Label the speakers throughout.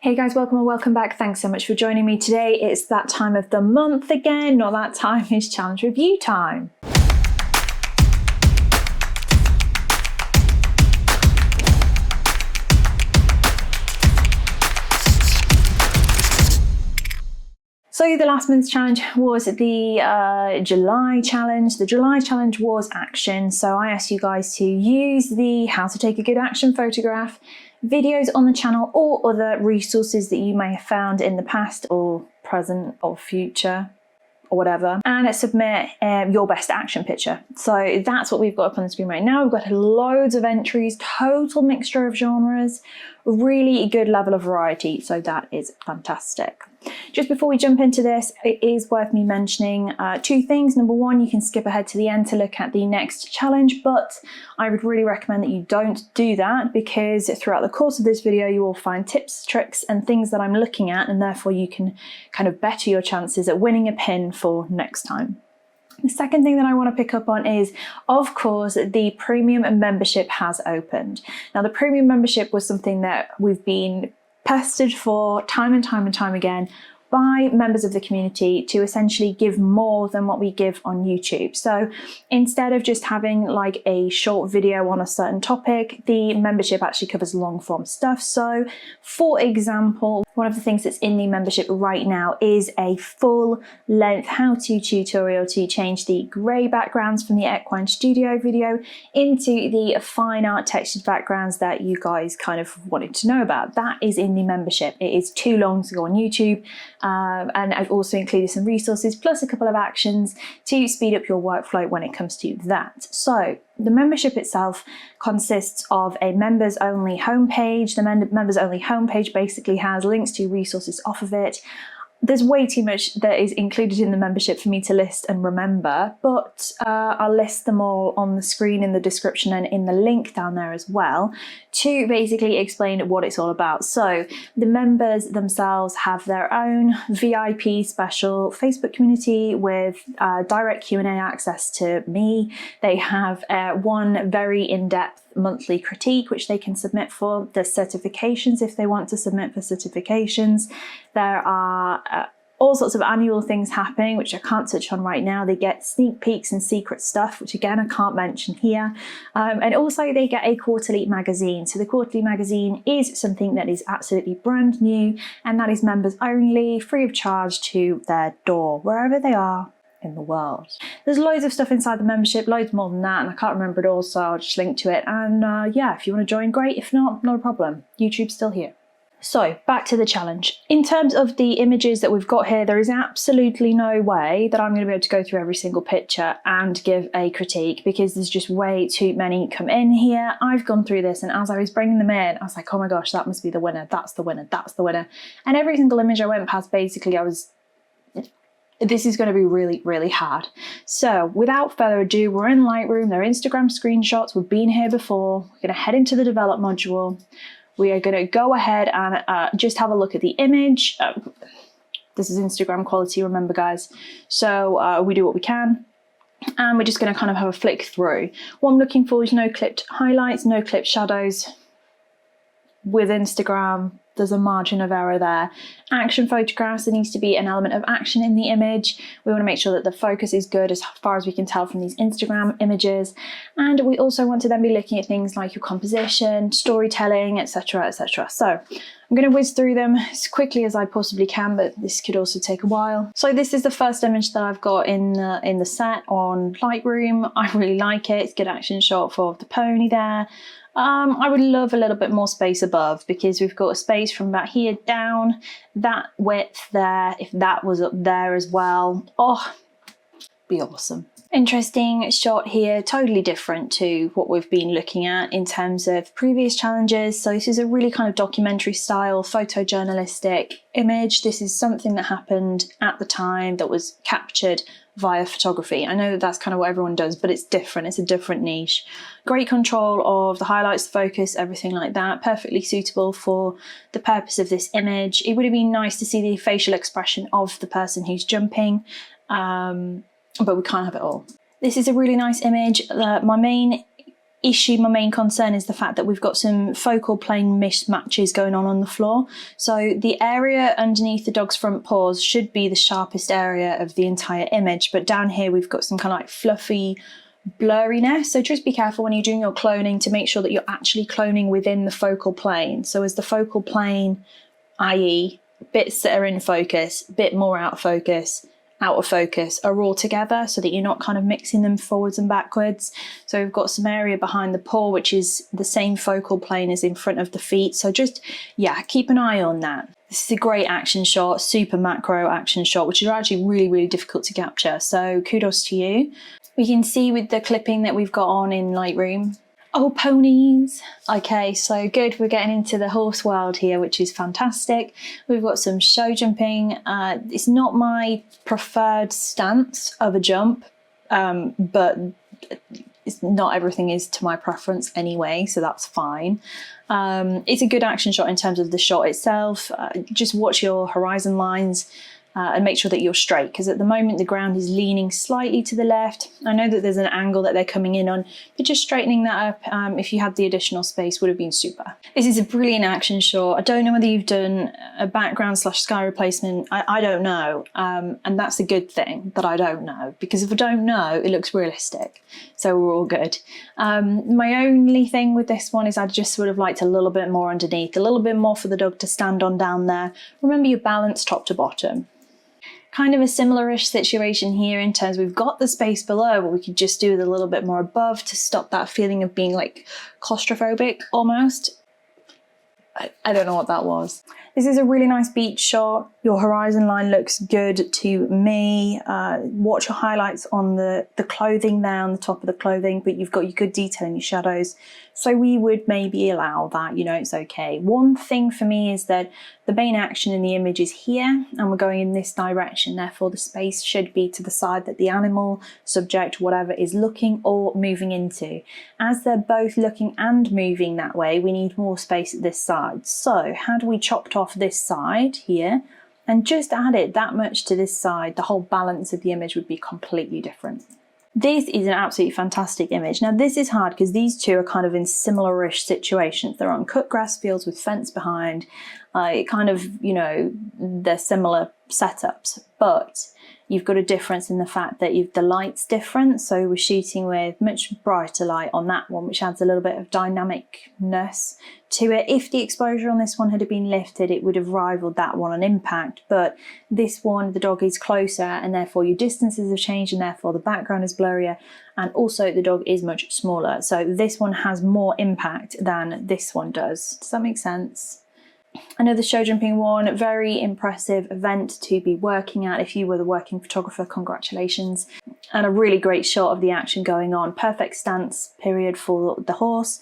Speaker 1: Hey guys, welcome or welcome back. Thanks so much for joining me today. It's that time of the month again, not that time, it's challenge review time. So the last month's challenge was the July challenge. The July challenge was action. So I asked you guys to use the how to take a good action photograph videos on the channel or other resources that you may have found in the past or present or future or whatever, and submit your best action picture. So that's what we've got up on the screen right now. We've got loads of entries, total mixture of genres, really good level of variety. So that is fantastic. Just before we jump into this, it is worth me mentioning two things. Number one, you can skip ahead to the end to look at the next challenge, but I would really recommend that you don't do that, because throughout the course of this video, you will find tips, tricks, and things that I'm looking at, and therefore you can kind of better your chances at winning a pin for next time. The second thing that I want to pick up on is, of course, the premium membership has opened. Now, the premium membership was something that we've been pestered for time and time again by members of the community to essentially give more than what we give on YouTube. So instead of just having like a short video on a certain topic, the membership actually covers long form stuff. So for example, one of the things that's in the membership right now is a full length how-to tutorial to change the grey backgrounds from the Equine Studio video into the fine art textured backgrounds that you guys kind of wanted to know about. That is in the membership. It is too long to go on YouTube. And I've also included some resources plus a couple of actions to speed up your workflow when it comes to that. So the membership itself consists of a members only homepage. The members only homepage basically has links to resources off of it. There's way too much that is included in the membership for me to list and remember, but I'll list them all on the screen in the description and in the link down there as well to basically explain what it's all about. So the members themselves have their own VIP special Facebook community with direct Q&A access to me. They have one very in-depth monthly critique which they can submit for. There's certifications if they want to submit for certifications. There are all sorts of annual things happening which I can't touch on right now. They get sneak peeks and secret stuff which again I can't mention here, and also they get a quarterly magazine. So the quarterly magazine is something that is absolutely brand new, and that is members only, free of charge to their door wherever they are in the world. There's loads of stuff inside the membership, loads more than that, and I can't remember it all, so I'll just link to it. And yeah, if you want to join, great. If not, not a problem. YouTube's still here. So back to the challenge. In terms of the images that we've got here, there is absolutely no way that I'm going to be able to go through every single picture and give a critique, because there's just way too many come in here. I've gone through this, and as I was bringing them in, I was like, oh my gosh, that must be the winner. That's the winner. That's the winner. And every single image I went past, basically this is going to be really, really hard. So without further ado, we're in Lightroom, they're Instagram screenshots, we've been here before. We're going to head into the develop module. We are going to go ahead and just have a look at the image. This is Instagram quality, remember guys. So we do what we can. And we're just going to kind of have a flick through. What I'm looking for is no clipped highlights, no clipped shadows. With Instagram, there's a margin of error there. Action photographs, there needs to be an element of action in the image. We want to make sure that the focus is good as far as we can tell from these Instagram images. And we also want to then be looking at things like your composition, storytelling, etc, etc. So I'm going to whiz through them as quickly as I possibly can, but this could also take a while. So this is the first image that I've got in the set on Lightroom. I really like it. It's a good action shot for the pony there. I would love a little bit more space above, because we've got a space from about here down, that width there, if that was up there as well, oh, be awesome. Interesting shot here, totally different to what we've been looking at in terms of previous challenges. So this is a really kind of documentary style, photojournalistic image. This is something that happened at the time that was captured via photography. I know that that's kind of what everyone does, but it's different. It's a different niche. Great control of the highlights, the focus, everything like that. Perfectly suitable for the purpose of this image. It would have been nice to see the facial expression of the person who's jumping, but we can't have it all. This is a really nice image. My main issue, my main concern is the fact that we've got some focal plane mismatches going on the floor. So the area underneath the dog's front paws should be the sharpest area of the entire image, but down here we've got some kind of like fluffy blurriness. So just be careful when you're doing your cloning to make sure that you're actually cloning within the focal plane. So as the focal plane, i.e. bits that are in focus, bit more out of focus, are all together, so that you're not kind of mixing them forwards and backwards. So we've got some area behind the paw which is the same focal plane as in front of the feet. So just, yeah, keep an eye on that. This is a great action shot, super macro action shot, which is actually really, really difficult to capture. So kudos to you. We can see with the clipping that we've got on in Lightroom. Oh, ponies. Okay, so good. We're getting into the horse world here, which is fantastic. We've got some show jumping. It's not my preferred stance of a jump, but not everything is to my preference anyway, so that's fine. It's a good action shot in terms of the shot itself. Just watch your horizon lines. And make sure that you're straight, because at the moment the ground is leaning slightly to the left. I know that there's an angle that they're coming in on, but just straightening that up, if you had the additional space, would have been super. This is a brilliant action shot. I don't know whether you've done a background / sky replacement. I don't know, and that's a good thing that I don't know, because if I don't know, it looks realistic. So we're all good. My only thing with this one is I'd just sort of liked a little bit more underneath, a little bit more for the dog to stand on down there. Remember your balance top to bottom. Kind of a similar-ish situation here in terms we've got the space below, but we could just do it a little bit more above to stop that feeling of being like claustrophobic almost. I don't know what that was. This is a really nice beach shot. Your horizon line looks good to me. Watch your highlights on the clothing there, on the top of the clothing, but you've got your good detail in your shadows. So we would maybe allow that, you know, it's okay. One thing for me is that the main action in the image is here and we're going in this direction. Therefore the space should be to the side that the animal, subject, whatever is looking or moving into. As they're both looking and moving that way, we need more space at this side. So had we chopped off this side here and just added that much to this side, the whole balance of the image would be completely different. This is an absolutely fantastic image. Now this is hard because these two are kind of in similar-ish situations. They're on cut grass fields with fence behind. Kind of, you know, they're similar setups, but you've got a difference in the fact that the light's different. So we're shooting with much brighter light on that one, which adds a little bit of dynamicness to it. If the exposure on this one had been lifted, it would have rivaled that one on impact. But this one, the dog is closer and therefore your distances have changed and therefore the background is blurrier. And also the dog is much smaller. So this one has more impact than this one does. Does that make sense? Another show jumping one, very impressive event to be working at. If you were the working photographer, congratulations. And a really great shot of the action going on. Perfect stance period for the horse.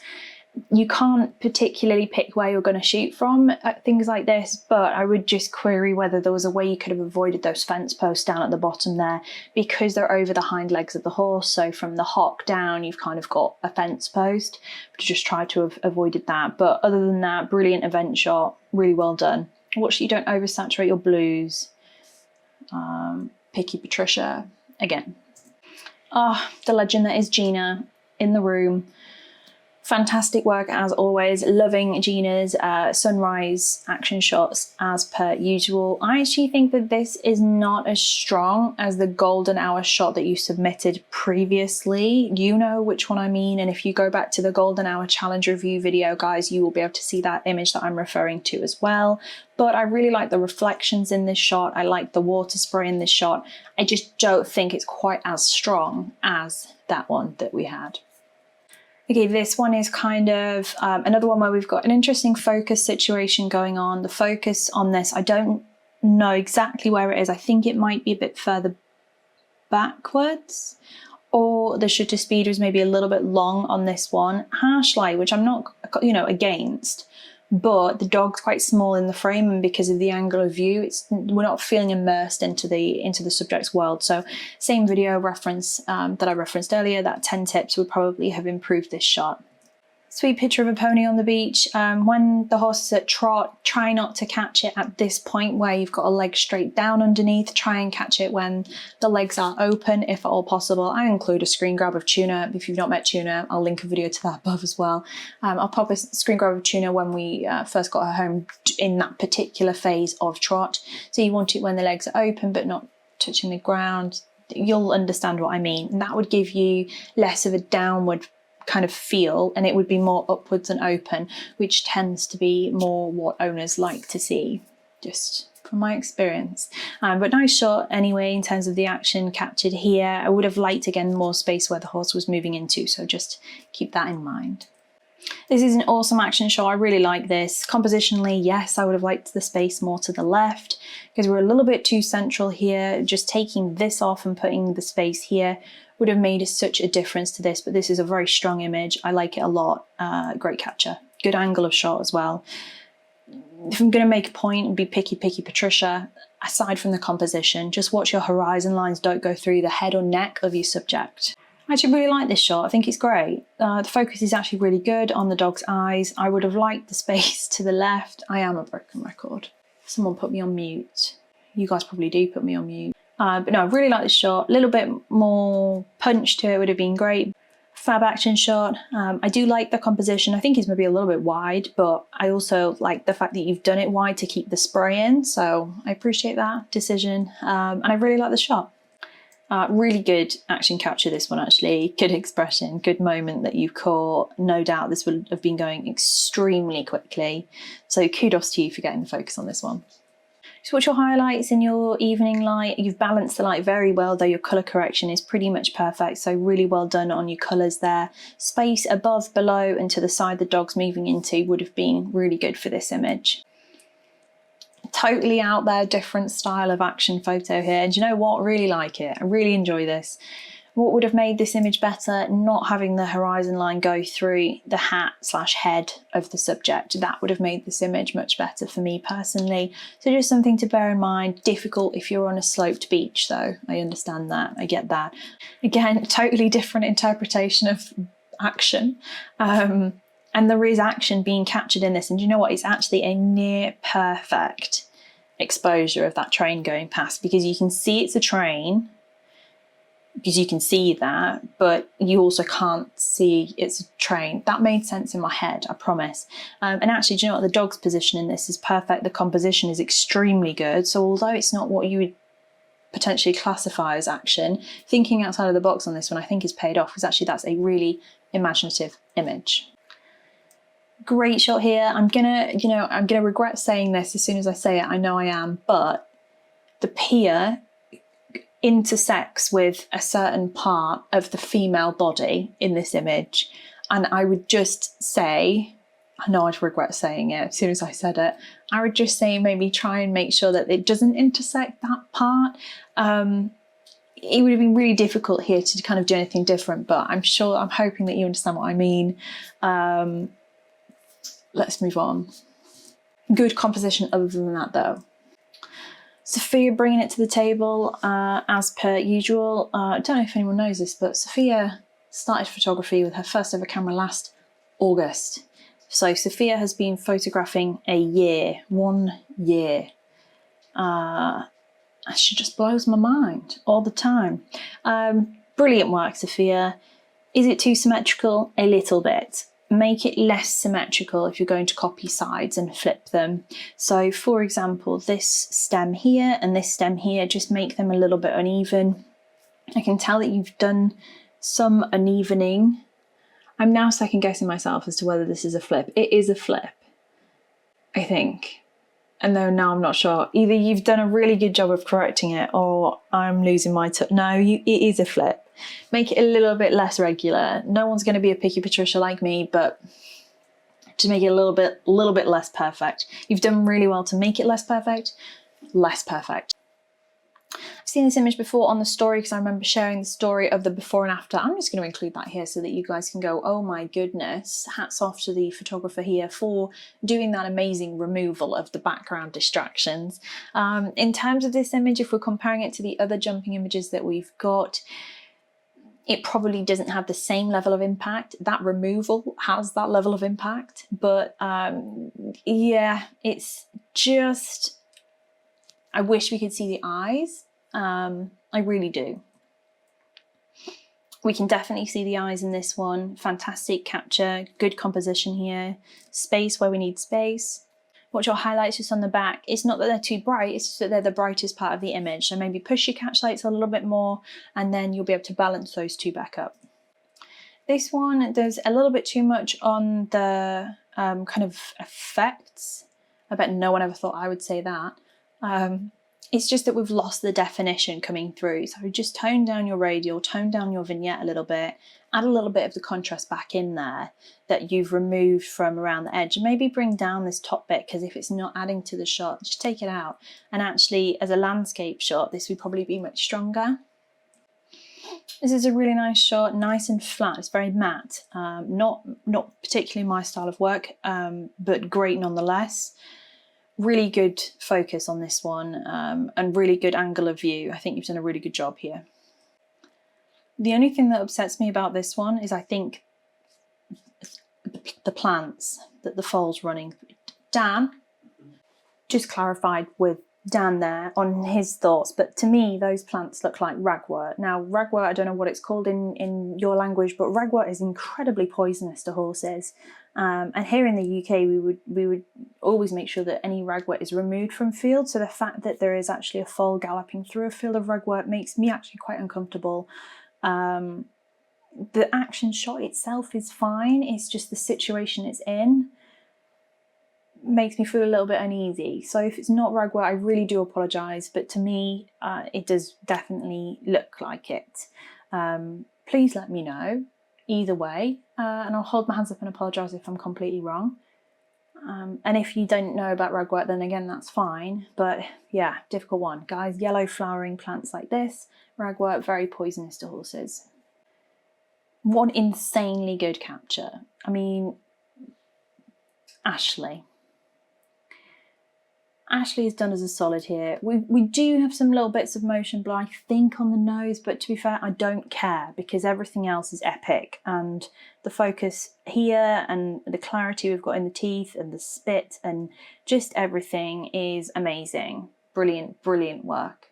Speaker 1: You can't particularly pick where you're going to shoot from at things like this, but I would just query whether there was a way you could have avoided those fence posts down at the bottom there, because they're over the hind legs of the horse. So from the hock down, you've kind of got a fence post, but just try to have avoided that. But other than that, brilliant event shot, really well done. Watch that you don't oversaturate your blues. Picky Patricia, again. Ah, the legend that is Gina in the room. Fantastic work as always. Loving Gina's sunrise action shots as per usual. I actually think that this is not as strong as the golden hour shot that you submitted previously. You know which one I mean, and if you go back to the golden hour challenge review video, guys, you will be able to see that image that I'm referring to as well. But I really like the reflections in this shot. I like the water spray in this shot. I just don't think it's quite as strong as that one that we had. Okay, this one is kind of another one where we've got an interesting focus situation going on. The focus on this, I don't know exactly where it is. I think it might be a bit further backwards, or the shutter speed was maybe a little bit long on this one. Harsh light, which I'm not, you know, against, but the dog's quite small in the frame, and because of the angle of view, we're not feeling immersed into the subject's world. So same video reference that I referenced earlier, that 10 tips would probably have improved this shot. Sweet picture of a pony on the beach. When the horse is at trot, try not to catch it at this point where you've got a leg straight down underneath. Try and catch it when the legs are open, if at all possible. I include a screen grab of Tuna. If you've not met Tuna, I'll link a video to that above as well. I'll pop a screen grab of Tuna when we first got her home in that particular phase of trot. So you want it when the legs are open but not touching the ground. You'll understand what I mean. And that would give you less of a downward kind of feel, and it would be more upwards and open, which tends to be more what owners like to see, just from my experience. But nice shot anyway in terms of the action captured here. I would have liked, again, more space where the horse was moving into, so just keep that in mind. This is an awesome action shot. I really like this. Compositionally, yes, I would have liked the space more to the left because we're a little bit too central here. Just taking this off and putting the space here would have made such a difference to this, but this is a very strong image. I like it a lot. Great capture. Good angle of shot as well. If I'm going to make a point and be picky Patricia, aside from the composition, just watch your horizon lines don't go through the head or neck of your subject. I actually really like this shot. I think it's great. The focus is actually really good on the dog's eyes. I would have liked the space to the left. I am a broken record. Someone put me on mute. You guys probably do put me on mute. But no, I really like this shot. A little bit more punch to it would have been great. Fab action shot. I do like the composition. I think it's maybe a little bit wide, but I also like the fact that you've done it wide to keep the spray in. So I appreciate that decision. And I really like the shot. Really good action capture, this one actually. Good expression, good moment that you caught. No doubt this would have been going extremely quickly. So kudos to you for getting the focus on this one. Just watch your highlights in your evening light. You've balanced the light very well, though your colour correction is pretty much perfect. So really well done on your colours there. Space above, below and to the side the dog's moving into would have been really good for this image. Totally out there, different style of action photo here. And you know what? I really like it. I really enjoy this. What would have made this image better? Not having the horizon line go through the hat/head of the subject. That would have made this image much better for me personally. So just something to bear in mind. Difficult if you're on a sloped beach though. I understand that. I get that. Again, totally different interpretation of action. And there is action being captured in this. And you know what? It's actually a near perfect exposure of that train going past, because you can see it's a train, because you can see that, but you also can't see it's a train. That made sense in my head, I promise. And actually, do you know what? The dog's position in this is perfect. The composition is extremely good. So although it's not what you would potentially classify as action, thinking outside of the box on this one I think is paid off, because actually that's a really imaginative image. Great shot here. I'm gonna regret saying this as soon as I say it. I know I am, but the pier intersects with a certain part of the female body in this image, and I would just say, I know I'd regret saying it as soon as I said it, I would just say maybe try and make sure that it doesn't intersect that part. It would have been really difficult here to kind of do anything different, but I'm hoping that you understand what I mean. Let's move on. Good composition other than that though. Sophia bringing it to the table as per usual. I don't know if anyone knows this, but Sophia started photography with her first ever camera last August. So Sophia has been photographing a year, 1 year. She just blows my mind all the time. Brilliant work, Sophia. Is it too symmetrical? A little bit. Make it less symmetrical if you're going to copy sides and flip them. So for example, this stem here and this stem here, just make them a little bit uneven. I can tell that you've done some unevening. I'm now second guessing myself as to whether this is a flip. It is a flip, I think. And then now I'm not sure. Either you've done a really good job of correcting it or I'm losing my No, it is a flip. Make it a little bit less regular. No one's going to be a picky Patricia like me, but to make it a little bit less perfect. You've done really well to make it less perfect. I've seen this image before on the story because I remember sharing the story of the before and after. I'm just going to include that here so that you guys can go, oh my goodness, hats off to the photographer here for doing that amazing removal of the background distractions. In terms of this image, if we're comparing it to the other jumping images that we've got, it probably doesn't have the same level of impact. That removal has that level of impact, but yeah, it's just, I wish we could see the eyes. I really do. We can definitely see the eyes in this one. Fantastic capture, good composition here, space where we need space. Watch your highlights just on the back. It's not that they're too bright, it's just that they're the brightest part of the image. So maybe push your catch lights a little bit more and then you'll be able to balance those two back up. This one, there's a little bit too much on the kind of effects. I bet no one ever thought I would say that. It's just that we've lost the definition coming through. So just tone down your radial, tone down your vignette a little bit, add a little bit of the contrast back in there that you've removed from around the edge, and maybe bring down this top bit, because if it's not adding to the shot, just take it out. And actually, as a landscape shot, this would probably be much stronger. This is a really nice shot, nice and flat. It's very matte. Not particularly my style of work, but great nonetheless. Really good focus on this one, and really good angle of view. I think you've done a really good job here. The only thing that upsets me about this one is I think the plants that the foal's running. Dan just clarified with Dan there on his thoughts, but to me those plants look like ragwort. Now ragwort, I don't know what it's called in your language, but ragwort is incredibly poisonous to horses. And here in the UK, we would always make sure that any ragwort is removed from field. So the fact that there is actually a foal galloping through a field of ragwort makes me actually quite uncomfortable. The action shot itself is fine. It's just the situation it's in makes me feel a little bit uneasy. So if it's not ragwort, I really do apologise. But to me, it does definitely look like it. Please let me know. Either way, and I'll hold my hands up and apologise if I'm completely wrong. And if you don't know about ragwort, then again, that's fine. But yeah, difficult one. Guys, yellow flowering plants like this, ragwort, very poisonous to horses. What insanely good capture. I mean, Ashley has done us a solid here. We do have some little bits of motion blur, I think, on the nose, but to be fair, I don't care because everything else is epic. And the focus here and the clarity we've got in the teeth and the spit and just everything is amazing. Brilliant, brilliant work.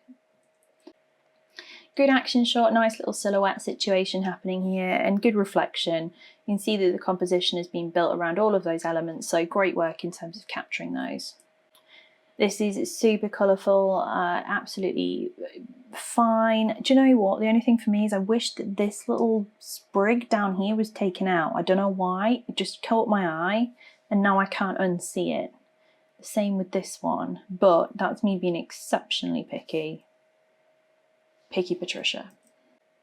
Speaker 1: Good action shot, nice little silhouette situation happening here and good reflection. You can see that the composition has been built around all of those elements, so great work in terms of capturing those. This is super colourful, absolutely fine. Do you know what? The only thing for me is I wish that this little sprig down here was taken out. I don't know why. It just caught my eye and now I can't unsee it. The same with this one, but that's me being exceptionally picky. Picky Patricia.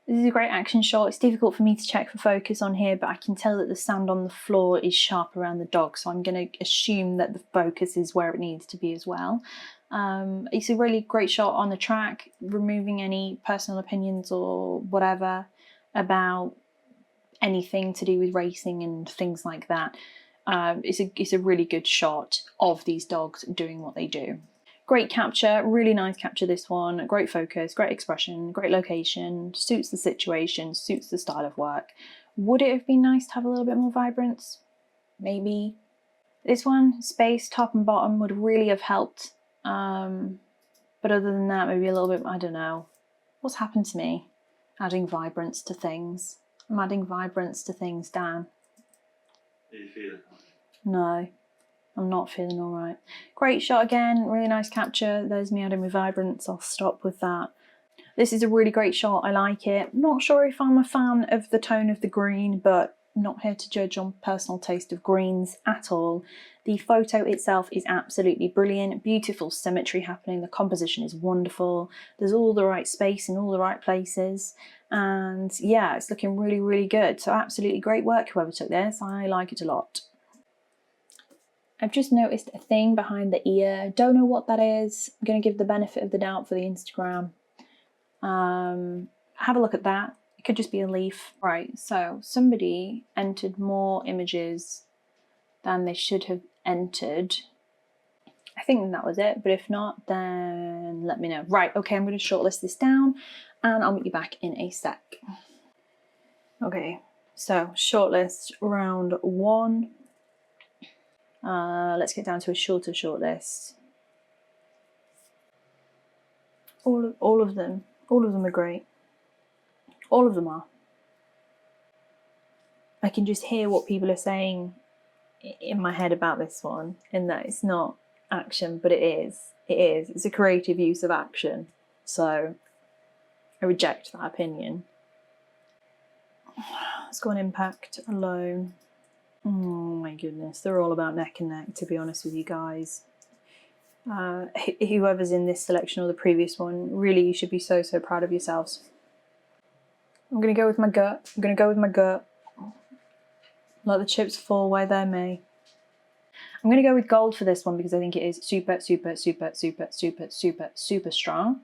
Speaker 1: This is a great action shot. It's difficult for me to check for focus on here, but I can tell that the sand on the floor is sharp around the dog, so I'm going to assume that the focus is where it needs to be as well. It's a really great shot on the track, removing any personal opinions or whatever about anything to do with racing and things like that. It's a really good shot of these dogs doing what they do. Great capture, really nice capture this one, great focus, great expression, great location, suits the situation, suits the style of work. Would it have been nice to have a little bit more vibrance? Maybe. This one, space, top and bottom, would really have helped. But other than that, maybe a little bit, I don't know. What's happened to me? Adding vibrance to things. I'm adding vibrance to things, Dan.
Speaker 2: Are you feeling?
Speaker 1: No. I'm not feeling all right. Great shot again, really nice capture. There's me adding my vibrance. I'll stop with that. This is a really great shot. I like it. Not sure if I'm a fan of the tone of the green, but not here to judge on personal taste of greens at all. The photo itself is absolutely brilliant. Beautiful symmetry happening. The composition is wonderful. There's all the right space in all the right places. And yeah, it's looking really, really good. So absolutely great work, whoever took this. I like it a lot. I've just noticed a thing behind the ear. Don't know what that is. I'm going to give the benefit of the doubt for the Instagram. Have a look at that. It could just be a leaf. Right, so somebody entered more images than they should have entered. I think that was it, but if not, then let me know. Right, okay, I'm going to shortlist this down and I'll meet you back in a sec. Okay, so shortlist round 1. Let's get down to a shorter shortlist. All of them are great. All of them are. I can just hear what people are saying in my head about this one, in that it's not action, but it is. It's a creative use of action. So I reject that opinion. Let's go on impact alone. Oh my goodness, they're all about neck and neck, to be honest with you guys. Whoever's in this selection or the previous one, really, you should be so proud of yourselves. I'm gonna go with my gut. Let the chips fall where they may. I'm gonna go with gold for this one because I think it is super strong.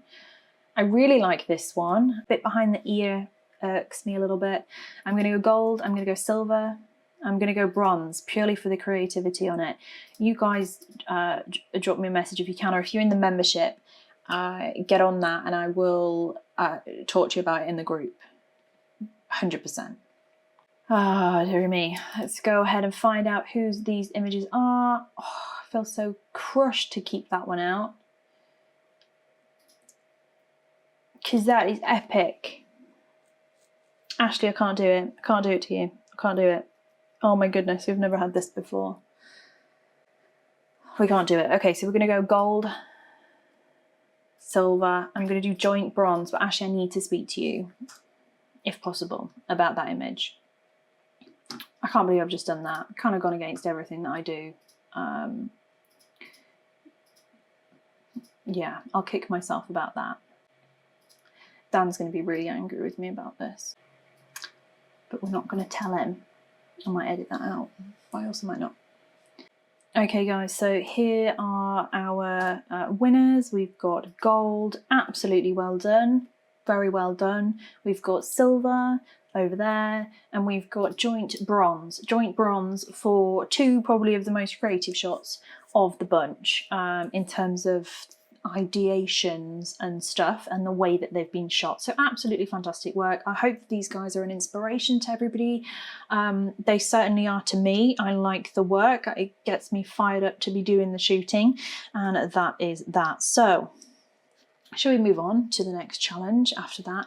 Speaker 1: I really like this one. A bit behind the ear irks me a little bit. I'm gonna go gold, I'm gonna go silver, I'm gonna go bronze, purely for the creativity on it. You guys drop me a message if you can, or if you're in the membership, get on that and I will talk to you about it in the group. 100%. Ah, dear me. Let's go ahead and find out whose these images are. Oh, I feel so crushed to keep that one out, because that is epic. Ashley, I can't do it. I can't do it to you. I can't do it. Oh my goodness, we've never had this before. We can't do it. Okay, so we're going to go gold, silver. I'm going to do joint bronze, but Ashley, I need to speak to you, if possible, about that image. I can't believe I've just done that. I've kind of gone against everything that I do. Yeah, I'll kick myself about that. Dan's going to be really angry with me about this, but we're not going to tell him. I might edit that out, but I also might not. Okay guys, so here are our winners. We've got gold, absolutely well done, very well done. We've got silver over there, and we've got joint bronze for 2 probably of the most creative shots of the bunch in terms of ideations and stuff and the way that they've been shot. So absolutely fantastic work. I hope these guys are an inspiration to everybody. They certainly are to me. I like the work. It gets me fired up to be doing the shooting, and that is that. So shall we move on to the next challenge after that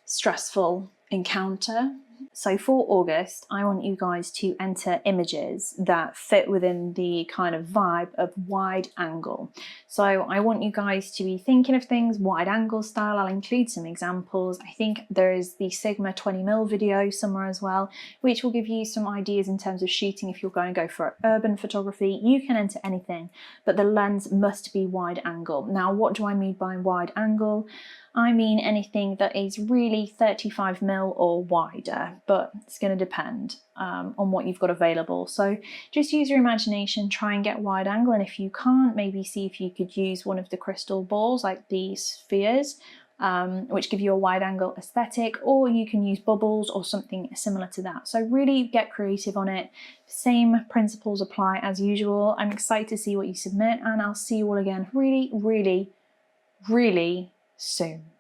Speaker 1: stressful encounter? So for August, I want you guys to enter images that fit within the kind of vibe of wide angle. So I want you guys to be thinking of things wide angle style. I'll include some examples. I think there is the Sigma 20mm video somewhere as well, which will give you some ideas in terms of shooting. If you're going to go for urban photography, you can enter anything, but the lens must be wide angle. Now, what do I mean by wide angle? I mean anything that is really 35mm or wider, but it's going to depend on what you've got available. So just use your imagination, try and get wide angle, and if you can't, maybe see if you could use one of the crystal balls like these spheres, which give you a wide angle aesthetic, or you can use bubbles or something similar to that. So really get creative on it. Same principles apply as usual. I'm excited to see what you submit, and I'll see you all again really soon.